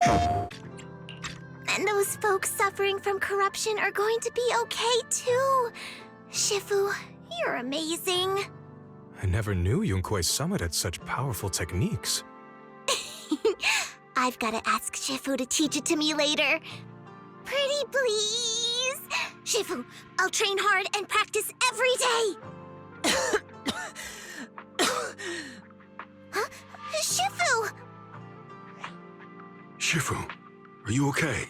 And those folks suffering from corruption are going to be okay too. Shifu, you're amazing. I never knew Yunkui's summit had such powerful techniques. I've got to ask Shifu to teach it to me later. Pretty please. Shifu, I'll train hard and practice every day. Huh? Shifu! Shifu, are you okay?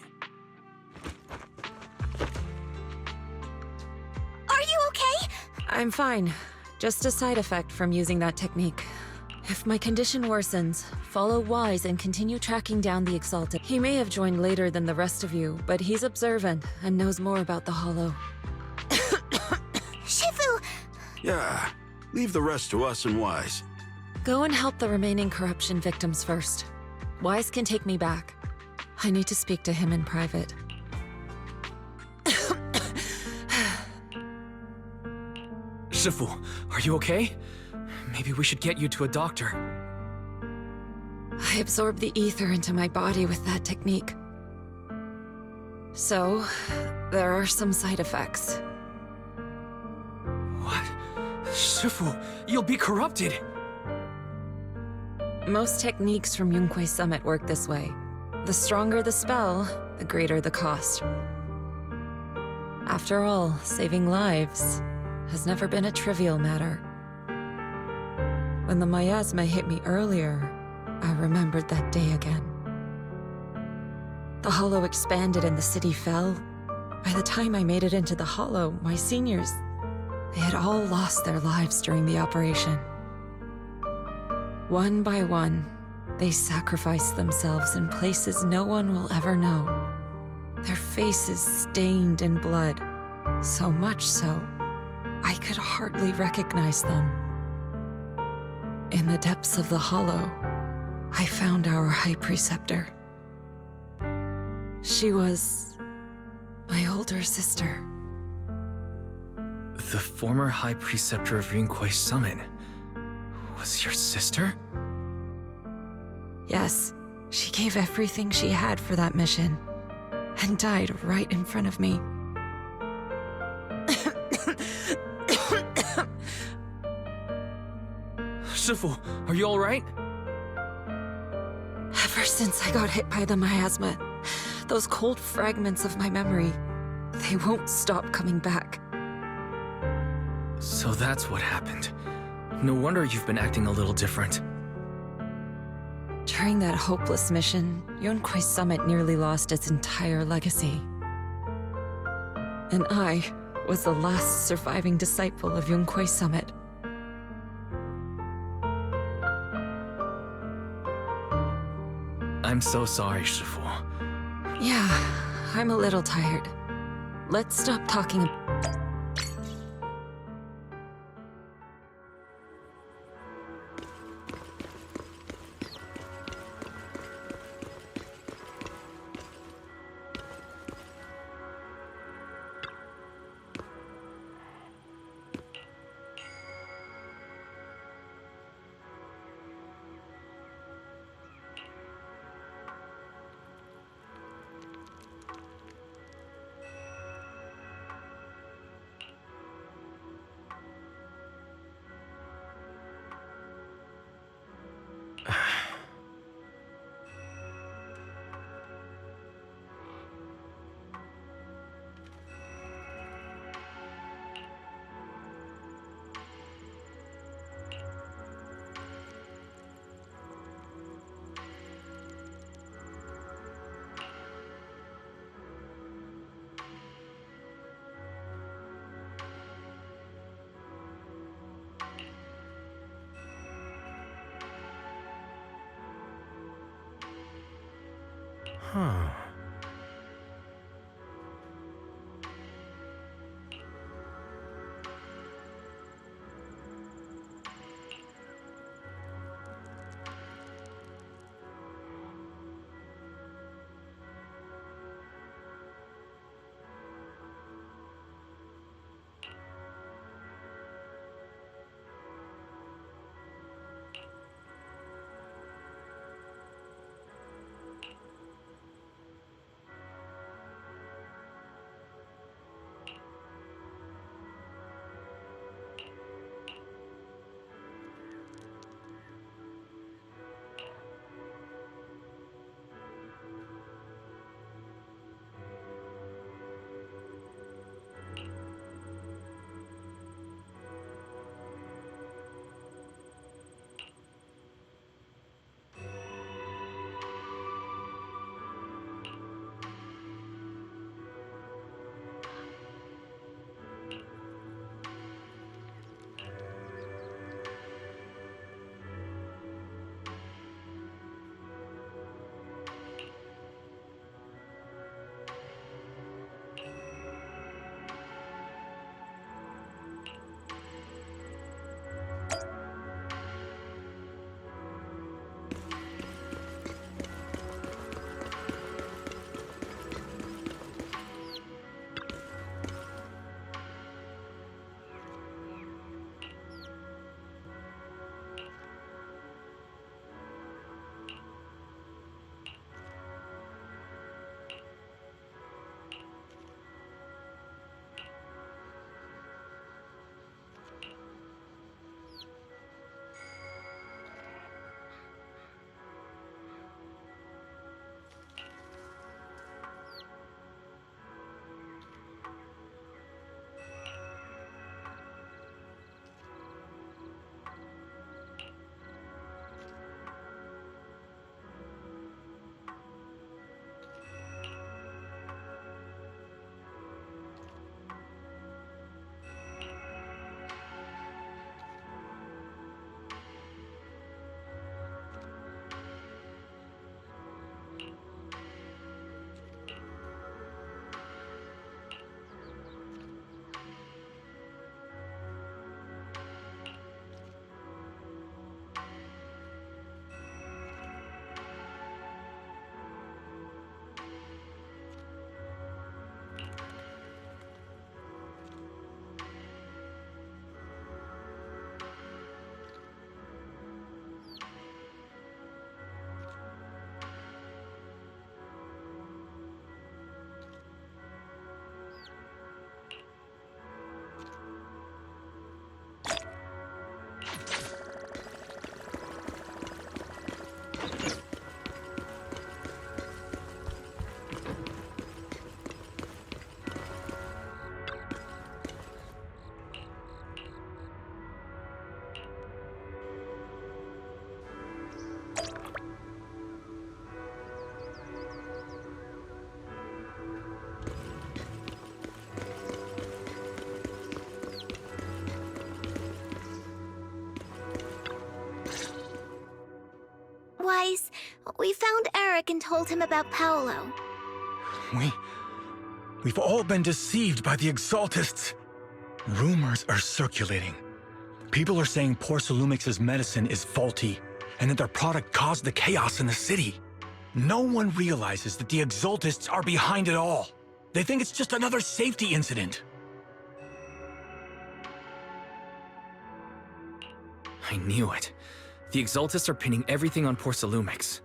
Are you okay? I'm fine. Just a side effect from using that technique. If my condition worsens, follow Wise and continue tracking down the Exalted. He may have joined later than the rest of you, but he's observant and knows more about the Hollow. Shifu! Yeah, leave the rest to us and Wise. Go and help the remaining corruption victims first. Wise can take me back. I need to speak to him in private. Shifu, are you okay? Maybe we should get you to a doctor. I absorbed the ether into my body with that technique. So, there are some side effects. What? Shifu, you'll be corrupted! Most techniques from Yunkui's summit work this way. The stronger the spell, the greater the cost. After all, saving lives has never been a trivial matter. When the miasma hit me earlier, I remembered that day again. The Hollow expanded and the city fell. By the time I made it into the Hollow, my seniors, they had all lost their lives during the operation. One by one, they sacrificed themselves in places no one will ever know. Their faces stained in blood, so much so, I could hardly recognize them. In the depths of the Hollow, I found our High Preceptor. She was my older sister. The former High Preceptor of Yunkui's summit was your sister? Yes, she gave everything she had for that mission, and died right in front of me. Shifu, are you alright? Ever since I got hit by the miasma, those cold fragments of my memory, they won't stop coming back. So that's what happened. No wonder you've been acting a little different. During that hopeless mission, Yunkui's summit nearly lost its entire legacy. And I was the last surviving disciple of Yunkui's summit. I'm so sorry, Shifu. Yeah, I'm a little tired. Let's stop talking. Huh. We found Eric and told him about Paolo. We've all been deceived by the Exaltists. Rumors are circulating. People are saying Porcelumix's medicine is faulty, and that their product caused the chaos in the city. No one realizes that the Exaltists are behind it all. They think it's just another safety incident. I knew it. The Exaltists are pinning everything on Porcelumix.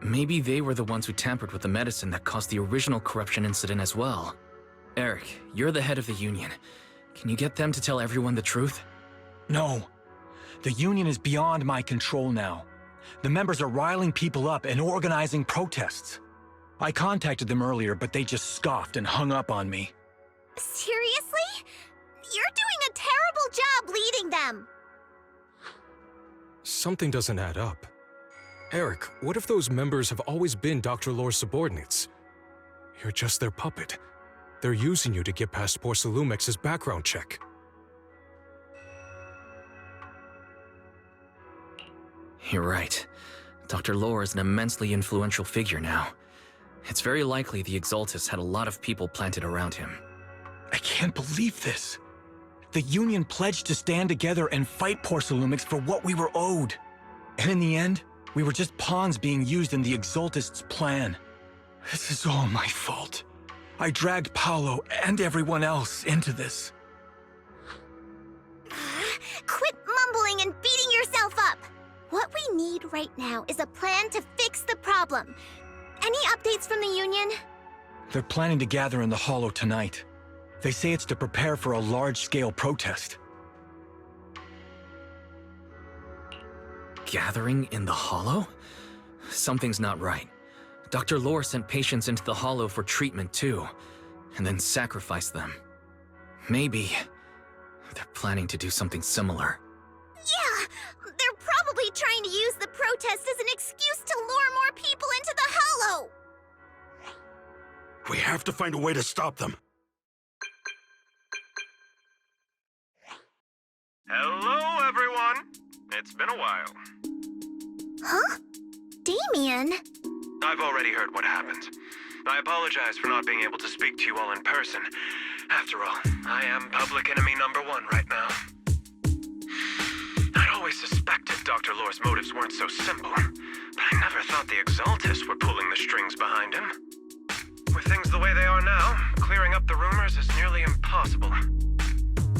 Maybe they were the ones who tampered with the medicine that caused the original corruption incident as well. Eric, you're the head of the Union. Can you get them to tell everyone the truth? No. The Union is beyond my control now. The members are riling people up and organizing protests. I contacted them earlier, but they just scoffed and hung up on me. Seriously? You're doing a terrible job leading them. Something doesn't add up. Eric, what if those members have always been Dr. Lore's subordinates? You're just their puppet. They're using you to get past Porcelumix's background check. You're right. Dr. Lore is an immensely influential figure now. It's very likely the Exaltists had a lot of people planted around him. I can't believe this. The Union pledged to stand together and fight Porcelumix for what we were owed. And in the end, we were just pawns being used in the Exaltists' plan. This is all my fault. I dragged Paolo and everyone else into this. Quit mumbling and beating yourself up. What we need right now is a plan to fix the problem. Any updates from the Union? They're planning to gather in the Hollow tonight. They say it's to prepare for a large-scale protest. Gathering in the Hollow? Something's not right. Dr. Lore sent patients into the Hollow for treatment too, and then sacrificed them. Maybe they're planning to do something similar. Yeah, they're probably trying to use the protest as an excuse to lure more people into the Hollow. We have to find a way to stop them. Hello, everyone. It's been a while. Huh? Damien? I've already heard what happened. I apologize for not being able to speak to you all in person. After all, I am public enemy #1 right now. I'd always suspected Dr. Lore's motives weren't so simple, but I never thought the Exaltists were pulling the strings behind him. With things the way they are now, clearing up the rumors is nearly impossible.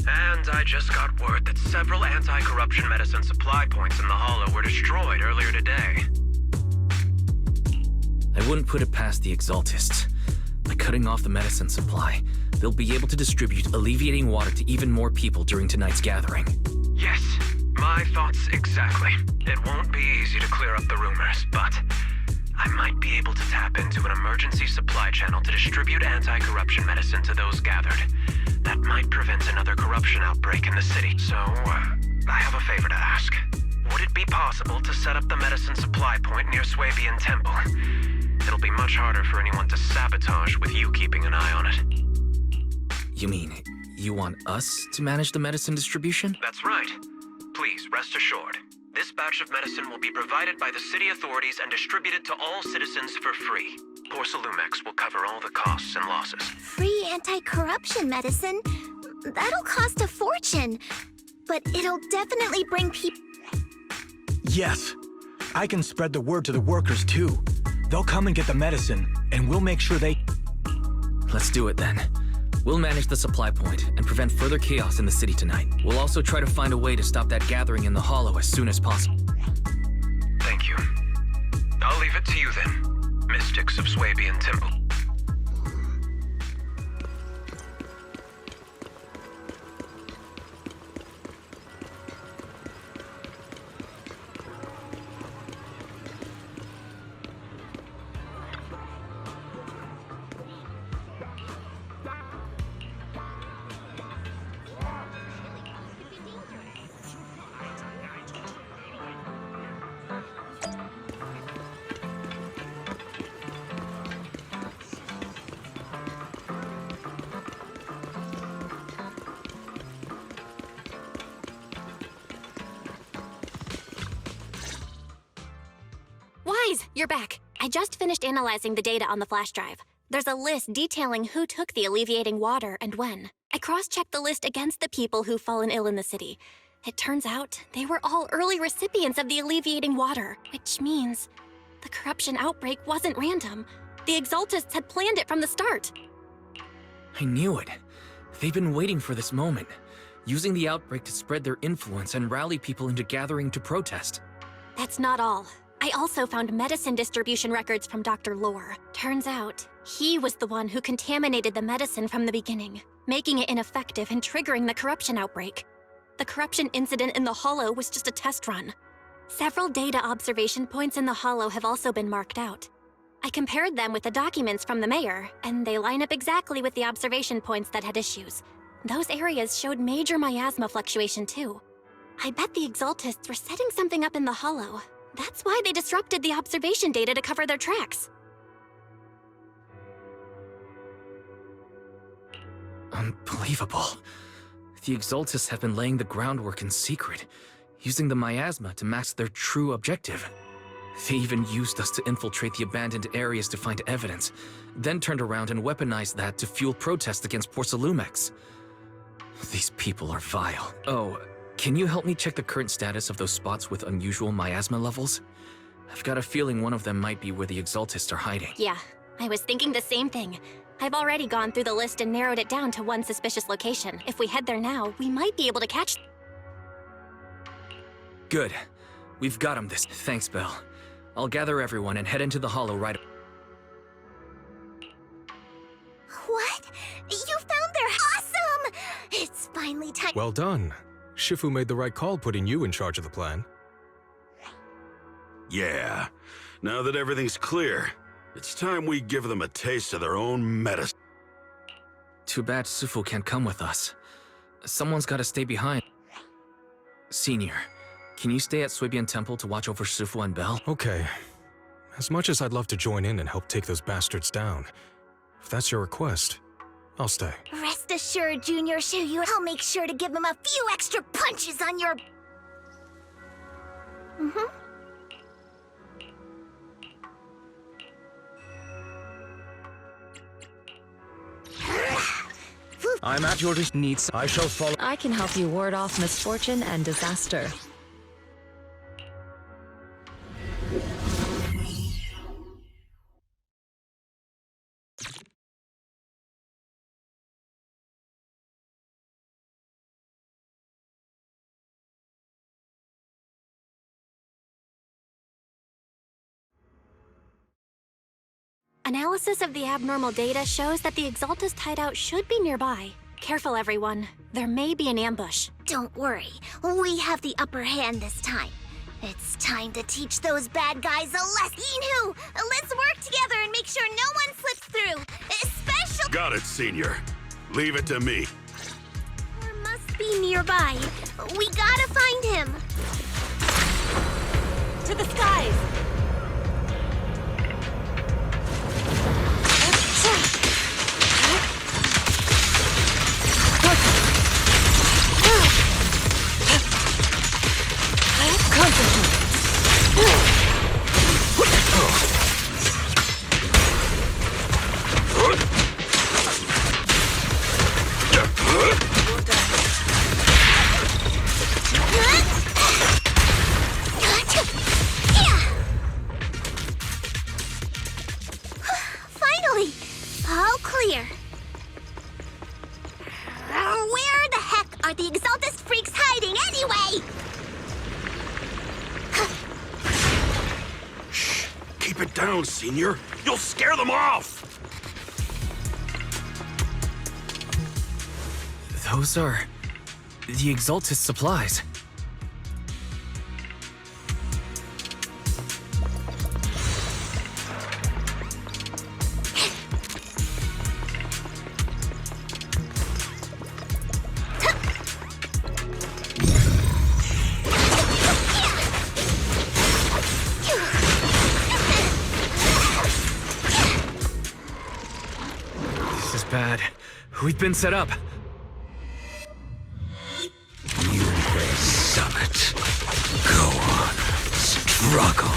And I just got word that several anti-corruption medicine supply points in the Hollow were destroyed earlier today. I wouldn't put it past the Exaltists. By cutting off the medicine supply, they'll be able to distribute alleviating water to even more people during tonight's gathering. Yes, my thoughts exactly. It won't be easy to clear up the rumors, but I might be able to tap into an emergency supply channel to distribute anti-corruption medicine to those gathered. That might prevent another corruption outbreak in the city. So, I have a favor to ask. Would it be possible to set up the medicine supply point near Swabian Temple? It'll be much harder for anyone to sabotage with you keeping an eye on it. You mean, you want us to manage the medicine distribution? That's right. Please, rest assured. This batch of medicine will be provided by the city authorities and distributed to all citizens for free. Porcelumix will cover all the costs and losses. Free anti-corruption medicine? That'll cost a fortune. But it'll definitely bring people... Yes. I can spread the word to the workers too. They'll come and get the medicine, and we'll make sure they... Let's do it then. We'll manage the supply point and prevent further chaos in the city tonight. We'll also try to find a way to stop that gathering in the Hollow as soon as possible. Thank you. I'll leave it to you then, mystics of Swabian Temple. Wise, you're back. I just finished analyzing the data on the flash drive. There's a list detailing who took the alleviating water and when. I cross-checked the list against the people who've fallen ill in the city. It turns out they were all early recipients of the alleviating water, which means the corruption outbreak wasn't random. The Exaltists had planned it from the start. I knew it. They've been waiting for this moment, using the outbreak to spread their influence and rally people into gathering to protest. That's not all. I also found medicine distribution records from Dr. Lore. Turns out, he was the one who contaminated the medicine from the beginning, making it ineffective and triggering the corruption outbreak. The corruption incident in the Hollow was just a test run. Several data observation points in the Hollow have also been marked out. I compared them with the documents from the mayor, and they line up exactly with the observation points that had issues. Those areas showed major miasma fluctuation too. I bet the Exaltists were setting something up in the Hollow. That's why they disrupted the observation data to cover their tracks. Unbelievable. The Exaltists have been laying the groundwork in secret, using the miasma to mask their true objective. They even used us to infiltrate the abandoned areas to find evidence, then turned around and weaponized that to fuel protests against Porcelumex. These people are vile. Oh, can you help me check the current status of those spots with unusual miasma levels? I've got a feeling one of them might be where the Exaltists are hiding. Yeah, I was thinking the same thing. I've already gone through the list and narrowed it down to one suspicious location. If we head there now, we might be able to catch... Good. We've got him this. Thanks, Belle. I'll gather everyone and head into the Hollow right... What? You found their awesome! It's finally time. Well done. Shifu made the right call putting you in charge of the plan. Yeah. Now that everything's clear, it's time we give them a taste of their own medicine. Too bad Sufu can't come with us. Someone's gotta stay behind. Senior, can you stay at Suibian Temple to watch over Sufu and Belle? Okay. As much as I'd love to join in and help take those bastards down, if that's your request, I'll stay. Rest assured, Junior Shuyu, I'll make sure to give him a few extra punches on your... I'm at your needs. I shall follow. I can help you ward off misfortune and disaster. Analysis of the abnormal data shows that the Exaltist hideout should be nearby. Careful, everyone. There may be an ambush. Don't worry, we have the upper hand this time. It's time to teach those bad guys a lesson. Inu, let's work together and make sure no one slips through. Especially... Got it, Senior. Leave it to me. Or must be nearby. We gotta find him. To the skies! Finally! All clear. Where the heck are the Exaltist freaks hiding anyway? Shh. Keep it down, Senior. You'll scare them off. Those are... the Exaltist supplies. This is bad. We've been set up. You may summit. Go on. Struggle.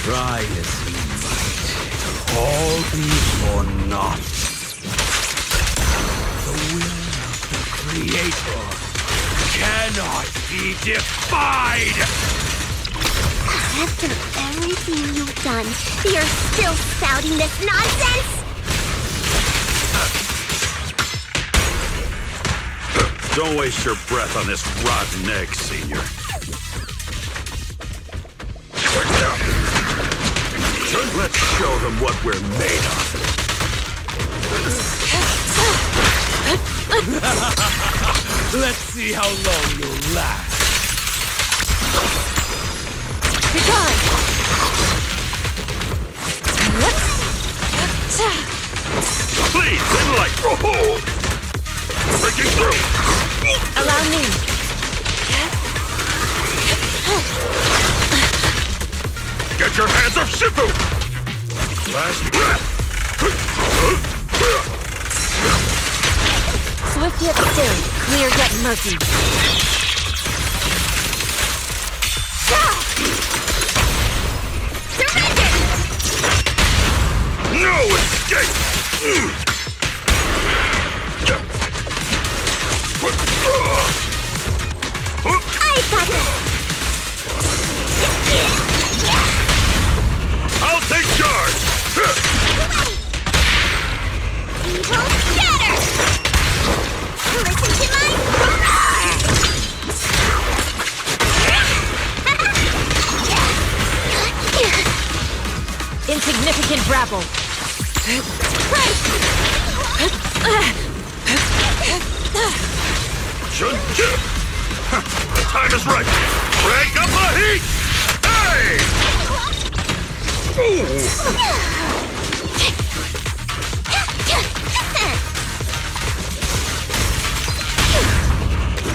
Try to see Believe or not, the will of the Creator cannot be defied! After everything you've done, you're still spouting this nonsense? Don't waste your breath on this rotten egg, Senior. Let's show them what we're made of. Let's see how long you'll last. Be gone! Please, Zenless! Breaking through! Allow me. Get your hands off Shifu! Last breath! Swift yet still, clear yet murky. Surrender! No escape! I got this! I'll take charge! Evil scatter! Listen to my roar! Insignificant rabble. The time is right! Crank up the heat! Hey!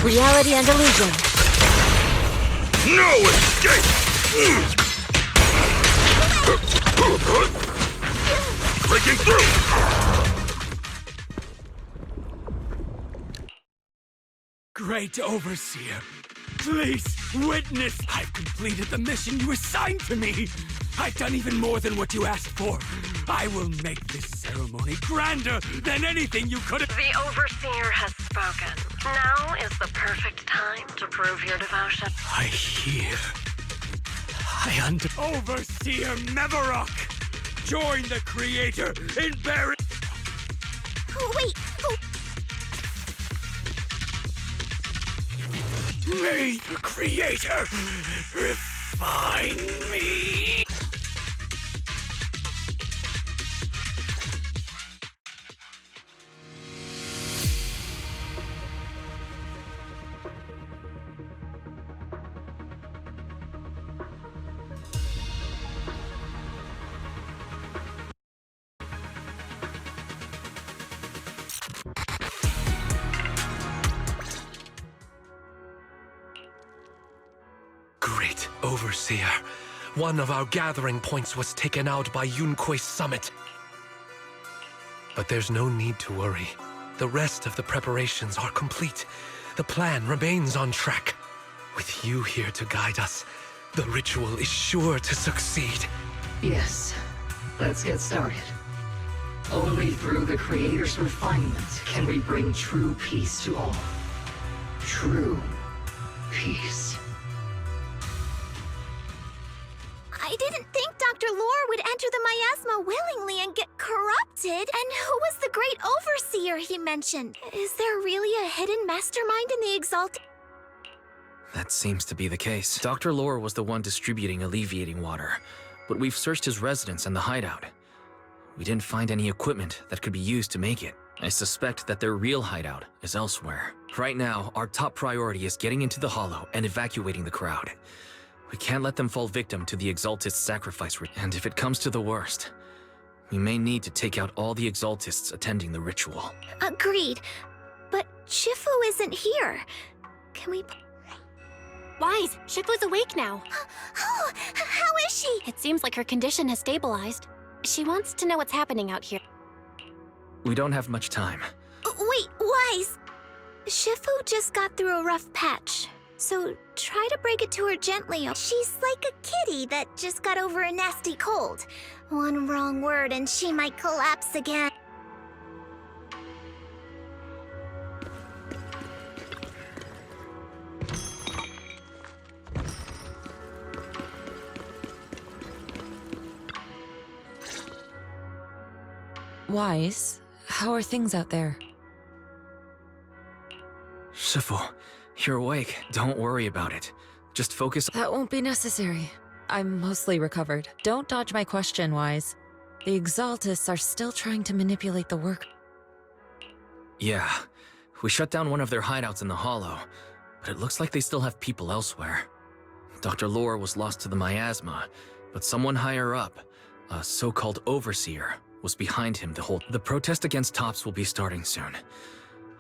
Reality and illusion. No escape! Breaking through! Great Overseer, please witness I've completed the mission you assigned to me. I've done even more than what you asked for. I will make this ceremony grander than anything you could have. The Overseer has spoken. Now is the perfect time to prove your devotion. I hear. Overseer Mevarok! Join the Creator in bearing. Wait, May the Creator refine me. Great Overseer, one of our gathering points was taken out by Yunque's summit. But there's no need to worry. The rest of the preparations are complete. The plan remains on track. With you here to guide us, the ritual is sure to succeed. Yes, let's get started. Only through the Creator's refinement can we bring true peace to all. True peace. I didn't think Dr. Lore would enter the miasma willingly and get corrupted. And who was the great overseer he mentioned? Is there really a hidden mastermind in the Exalted? That seems to be the case. Dr. Lore was the one distributing alleviating water, but we've searched his residence and the hideout. We didn't find any equipment that could be used to make it. I suspect that their real hideout is elsewhere. Right now, our top priority is getting into the Hollow and evacuating the crowd. We can't let them fall victim to the Exaltist sacrifice and if it comes to the worst, we may need to take out all the Exaltists attending the ritual. Agreed. But Shifu isn't here. Can we... Wise, Shifu's awake now. Oh, how is she? It seems like her condition has stabilized. She wants to know what's happening out here. We don't have much time. Wait, Wise. Shifu just got through a rough patch. So try to break it to her gently. She's like a kitty that just got over a nasty cold. One wrong word and she might collapse again. Wise, how are things out there? Shifu, you're awake. Don't worry about it. Just focus. That won't be necessary. I'm mostly recovered. Don't dodge my question, Wise. The Exaltists are still trying to manipulate the work. Yeah, we shut down one of their hideouts in the Hollow, but it looks like they still have people elsewhere. Dr. Lore was lost to the miasma, but someone higher up, a so-called overseer, was behind him the protest against Tops will be starting soon.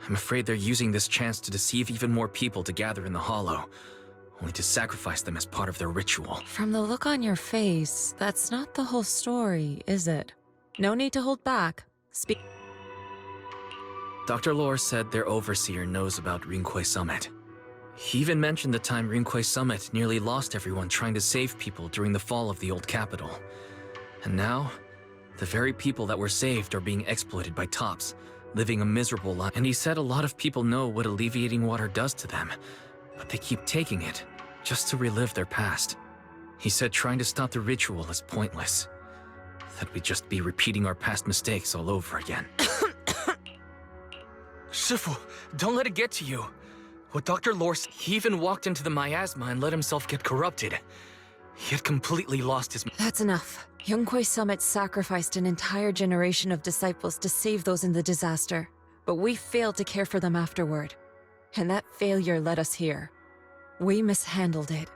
I'm afraid they're using this chance to deceive even more people to gather in the Hollow, only to sacrifice them as part of their ritual. From the look on your face, that's not the whole story, is it? No need to hold back. Speak. Dr. Lore said their overseer knows about Rinquay Summit. He even mentioned the time Rinquay Summit nearly lost everyone trying to save people during the fall of the old capital. And now, the very people that were saved are being exploited by Tops, living a miserable life. And he said a lot of people know what alleviating water does to them, but they keep taking it, just to relive their past. He said trying to stop the ritual is pointless. That we'd just be repeating our past mistakes all over again. Shifu, don't let it get to you. What Dr. Lore said, He even walked into the miasma and let himself get corrupted. He had completely lost his... That's enough. Yunquay Summit sacrificed an entire generation of disciples to save those in the disaster, but we failed to care for them afterward. And that failure led us here. We mishandled it.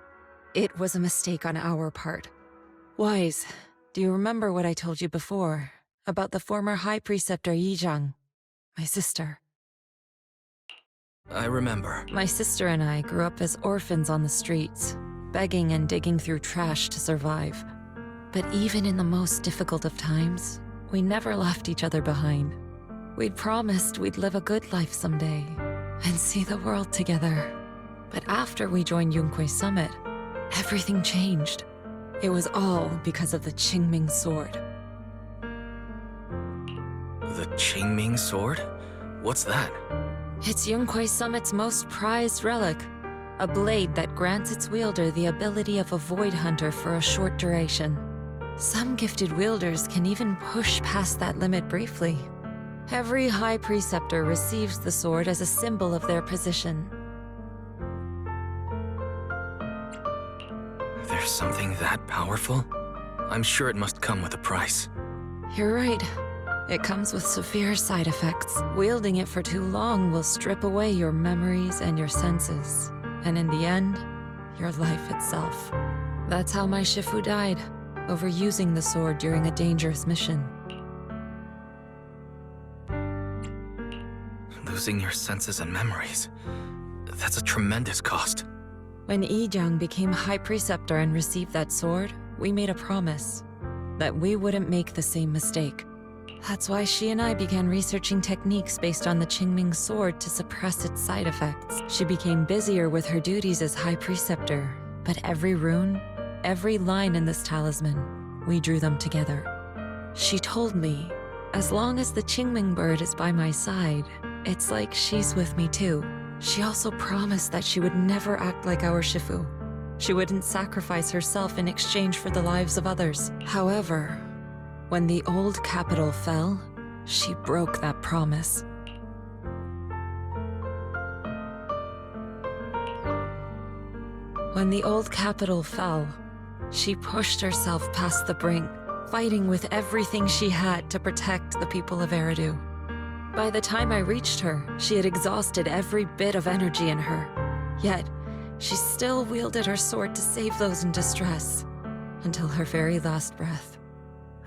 It was a mistake on our part. Wise, do you remember what I told you before about the former High Preceptor Yizhang, my sister? I remember. My sister and I grew up as orphans on the streets, begging and digging through trash to survive. But even in the most difficult of times, we never left each other behind. We'd promised we'd live a good life someday and see the world together. But after we joined Yunquay Summit, everything changed. It was all because of the Qingming Sword. The Qingming Sword? What's that? It's Yunquay Summit's most prized relic, a blade that grants its wielder the ability of a void hunter for a short duration. Some gifted wielders can even push past that limit briefly. Every High Preceptor receives the sword as a symbol of their position. There's something that powerful? I'm sure it must come with a price. You're right. It comes with severe side effects. Wielding it for too long will strip away your memories and your senses. And in the end, your life itself. That's how my Shifu died, overusing the sword during a dangerous mission. Losing your senses and memories. That's a tremendous cost. When Yizhang became High Preceptor and received that sword, we made a promise that we wouldn't make the same mistake. That's why she and I began researching techniques based on the Qingming Sword to suppress its side effects. She became busier with her duties as High Preceptor, but every rune, every line in this talisman, we drew them together. She told me, as long as the Qingming bird is by my side, it's like she's with me too. She also promised that she would never act like our Shifu. She wouldn't sacrifice herself in exchange for the lives of others. However, when the old capital fell, she broke that promise. When the old capital fell, she pushed herself past the brink, fighting with everything she had to protect the people of Eridu. By the time I reached her, she had exhausted every bit of energy in her. Yet, she still wielded her sword to save those in distress, until her very last breath.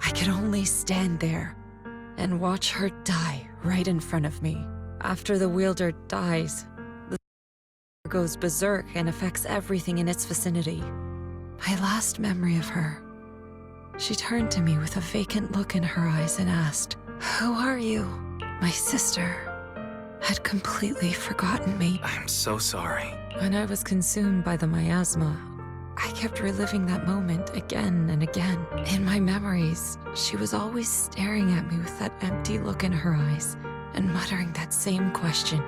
I could only stand there and watch her die right in front of me. After the wielder dies, the sword goes berserk and affects everything in its vicinity. My last memory of her, she turned to me with a vacant look in her eyes and asked, "Who are you?" My sister had completely forgotten me. I'm so sorry. When I was consumed by the miasma, I kept reliving that moment again and again. In my memories, she was always staring at me with that empty look in her eyes and muttering that same question,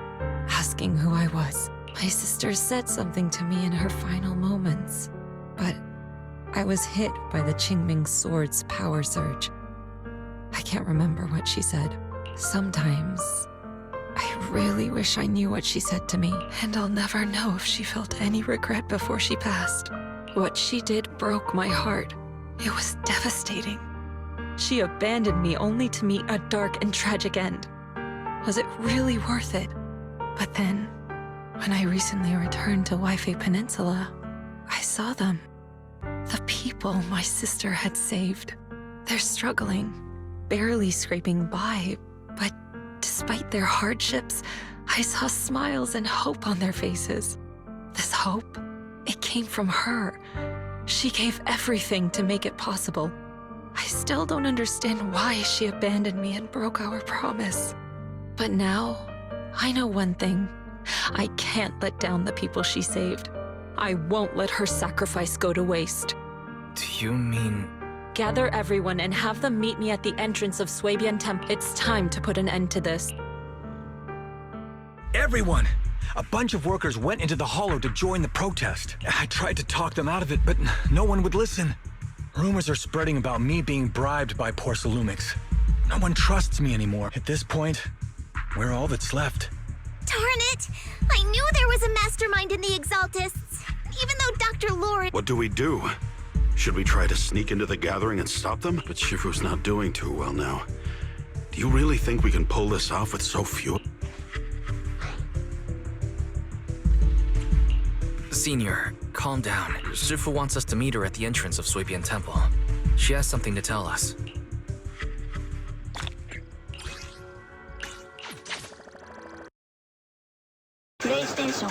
asking who I was. My sister said something to me in her final moments, but I was hit by the Qingming sword's power surge. I can't remember what she said. Sometimes, I really wish I knew what she said to me, and I'll never know if she felt any regret before she passed. What she did broke my heart. It was devastating. She abandoned me only to meet a dark and tragic end. Was it really worth it? But then, when I recently returned to Waifei Peninsula, I saw them. The people my sister had saved. They're struggling, barely scraping by, but despite their hardships, I saw smiles and hope on their faces. This hope, it came from her. She gave everything to make it possible. I still don't understand why she abandoned me and broke our promise. But now, I know one thing. I can't let down the people she saved. I won't let her sacrifice go to waste. Do you mean... Gather everyone and have them meet me at the entrance of Suibian Temple. It's time to put an end to this. Everyone! A bunch of workers went into the hollow to join the protest. I tried to talk them out of it, but no one would listen. Rumors are spreading about me being bribed by Porcelumix. No one trusts me anymore. At this point, we're all that's left. Darn it! I knew there was a mastermind in the Exaltists, even though Dr. Lore... What do we do? Should we try to sneak into the gathering and stop them? But Shifu's not doing too well now. Do you really think we can pull this off with so few? Senior, calm down. Shifu wants us to meet her at the entrance of Suibian Temple. She has something to tell us. PlayStation